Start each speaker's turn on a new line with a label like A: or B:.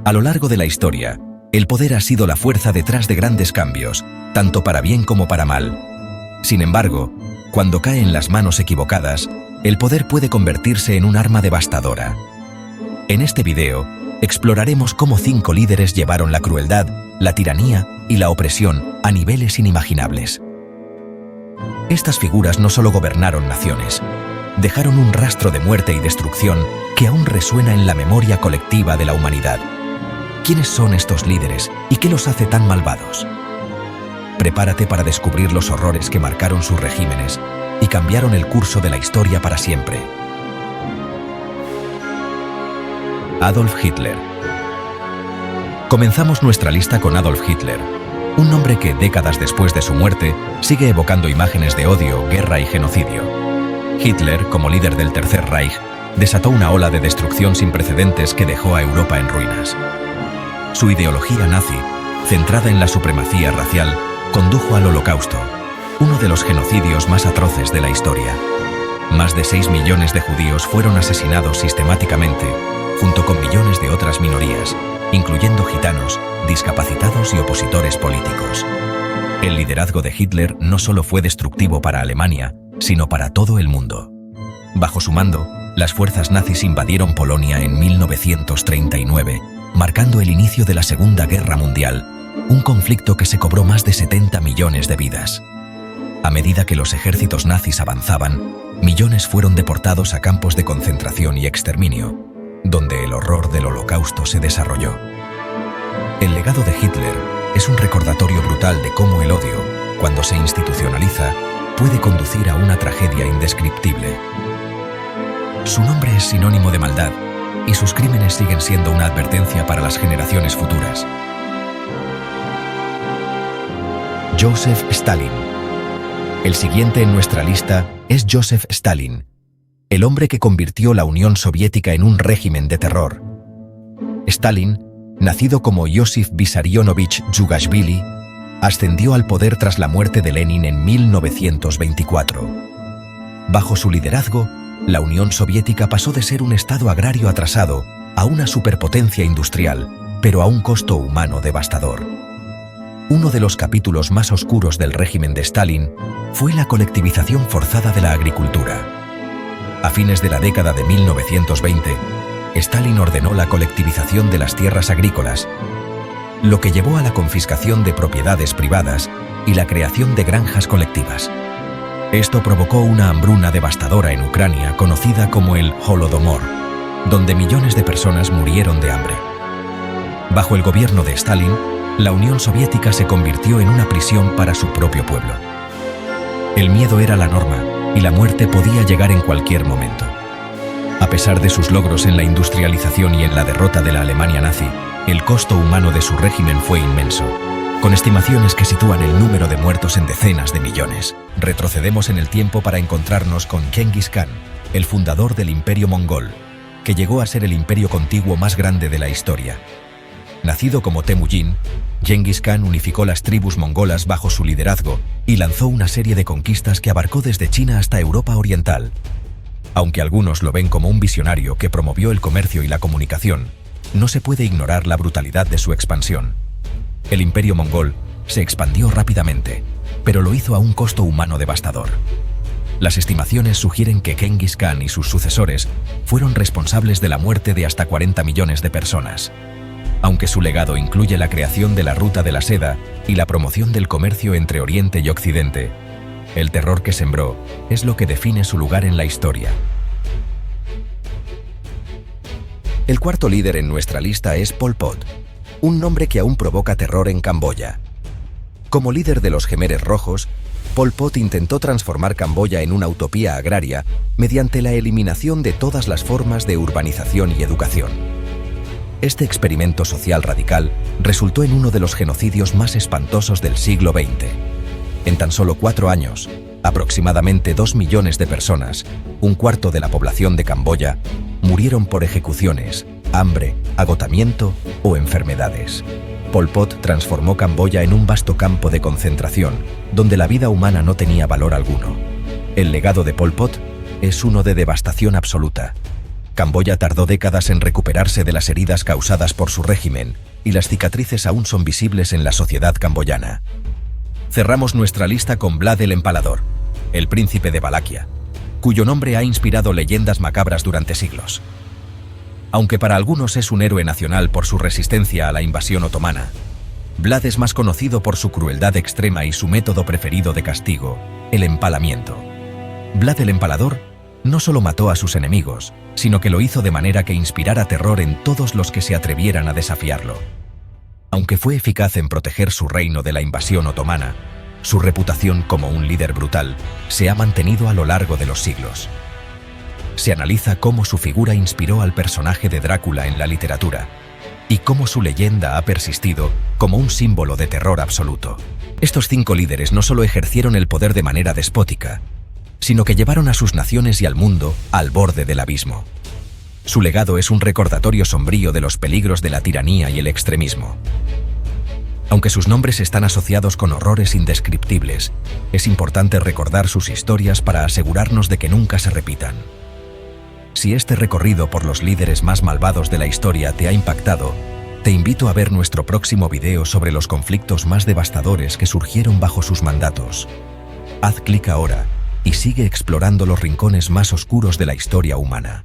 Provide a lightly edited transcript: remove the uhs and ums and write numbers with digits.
A: A lo largo de la historia, el poder ha sido la fuerza detrás de grandes cambios, tanto para bien como para mal. Sin embargo, cuando cae en las manos equivocadas, el poder puede convertirse en un arma devastadora. En este video, exploraremos cómo 5 líderes llevaron la crueldad, la tiranía y la opresión a niveles inimaginables. Estas figuras no solo gobernaron naciones, dejaron un rastro de muerte y destrucción que aún resuena en la memoria colectiva de la humanidad. ¿Quiénes son estos líderes y qué los hace tan malvados? Prepárate para descubrir los horrores que marcaron sus regímenes y cambiaron el curso de la historia para siempre. Adolf Hitler. Comenzamos nuestra lista con Adolf Hitler, un nombre que, décadas después de su muerte, sigue evocando imágenes de odio, guerra y genocidio. Hitler, como líder del Tercer Reich, desató una ola de destrucción sin precedentes que dejó a Europa en ruinas. Su ideología nazi, centrada en la supremacía racial, condujo al Holocausto, uno de los genocidios más atroces de la historia. Más de 6 millones de judíos fueron asesinados sistemáticamente, junto con millones de otras minorías, incluyendo gitanos, discapacitados y opositores políticos. El liderazgo de Hitler no solo fue destructivo para Alemania, sino para todo el mundo. Bajo su mando, las fuerzas nazis invadieron Polonia en 1939, marcando el inicio de la Segunda Guerra Mundial, un conflicto que se cobró más de 70 millones de vidas. A medida que los ejércitos nazis avanzaban, millones fueron deportados a campos de concentración y exterminio, donde el horror del Holocausto se desarrolló. El legado de Hitler es un recordatorio brutal de cómo el odio, cuando se institucionaliza, puede conducir a una tragedia indescriptible. Su nombre es sinónimo de maldad, y sus crímenes siguen siendo una advertencia para las generaciones futuras. Joseph Stalin. El siguiente en nuestra lista es Joseph Stalin, el hombre que convirtió la Unión Soviética en un régimen de terror. Stalin, nacido como Josif Vissarionovich Djugashvili, ascendió al poder tras la muerte de Lenin en 1924. Bajo su liderazgo, la Unión Soviética pasó de ser un estado agrario atrasado a una superpotencia industrial, pero a un costo humano devastador. Uno de los capítulos más oscuros del régimen de Stalin fue la colectivización forzada de la agricultura. A fines de la década de 1920, Stalin ordenó la colectivización de las tierras agrícolas, lo que llevó a la confiscación de propiedades privadas y la creación de granjas colectivas. Esto provocó una hambruna devastadora en Ucrania conocida como el Holodomor, donde millones de personas murieron de hambre. Bajo el gobierno de Stalin, la Unión Soviética se convirtió en una prisión para su propio pueblo. El miedo era la norma y la muerte podía llegar en cualquier momento. A pesar de sus logros en la industrialización y en la derrota de la Alemania nazi, el costo humano de su régimen fue inmenso, con estimaciones que sitúan el número de muertos en decenas de millones. Retrocedemos en el tiempo para encontrarnos con Genghis Khan, el fundador del Imperio Mongol, que llegó a ser el imperio contiguo más grande de la historia. Nacido como Temujin, Genghis Khan unificó las tribus mongolas bajo su liderazgo y lanzó una serie de conquistas que abarcó desde China hasta Europa Oriental. Aunque algunos lo ven como un visionario que promovió el comercio y la comunicación, no se puede ignorar la brutalidad de su expansión. El imperio mongol se expandió rápidamente, pero lo hizo a un costo humano devastador. Las estimaciones sugieren que Genghis Khan y sus sucesores fueron responsables de la muerte de hasta 40 millones de personas. Aunque su legado incluye la creación de la Ruta de la Seda y la promoción del comercio entre Oriente y Occidente, el terror que sembró es lo que define su lugar en la historia. El cuarto líder en nuestra lista es Pol Pot, un nombre que aún provoca terror en Camboya. Como líder de los Jemeres Rojos, Pol Pot intentó transformar Camboya en una utopía agraria mediante la eliminación de todas las formas de urbanización y educación. Este experimento social radical resultó en uno de los genocidios más espantosos del siglo XX. En tan solo 4 años, aproximadamente 2 millones de personas, un cuarto de la población de Camboya, murieron por ejecuciones, hambre, agotamiento o enfermedades. Pol Pot transformó Camboya en un vasto campo de concentración, donde la vida humana no tenía valor alguno. El legado de Pol Pot es uno de devastación absoluta. Camboya tardó décadas en recuperarse de las heridas causadas por su régimen, y las cicatrices aún son visibles en la sociedad camboyana. Cerramos nuestra lista con Vlad el Empalador, el príncipe de Valaquia, cuyo nombre ha inspirado leyendas macabras durante siglos. Aunque para algunos es un héroe nacional por su resistencia a la invasión otomana, Vlad es más conocido por su crueldad extrema y su método preferido de castigo, el empalamiento. Vlad el Empalador no solo mató a sus enemigos, sino que lo hizo de manera que inspirara terror en todos los que se atrevieran a desafiarlo. Aunque fue eficaz en proteger su reino de la invasión otomana, su reputación como un líder brutal se ha mantenido a lo largo de los siglos. Se analiza cómo su figura inspiró al personaje de Drácula en la literatura y cómo su leyenda ha persistido como un símbolo de terror absoluto. Estos 5 líderes no solo ejercieron el poder de manera despótica, sino que llevaron a sus naciones y al mundo al borde del abismo. Su legado es un recordatorio sombrío de los peligros de la tiranía y el extremismo. Aunque sus nombres están asociados con horrores indescriptibles, es importante recordar sus historias para asegurarnos de que nunca se repitan. Si este recorrido por los líderes más malvados de la historia te ha impactado, te invito a ver nuestro próximo video sobre los conflictos más devastadores que surgieron bajo sus mandatos. Haz clic ahora y sigue explorando los rincones más oscuros de la historia humana.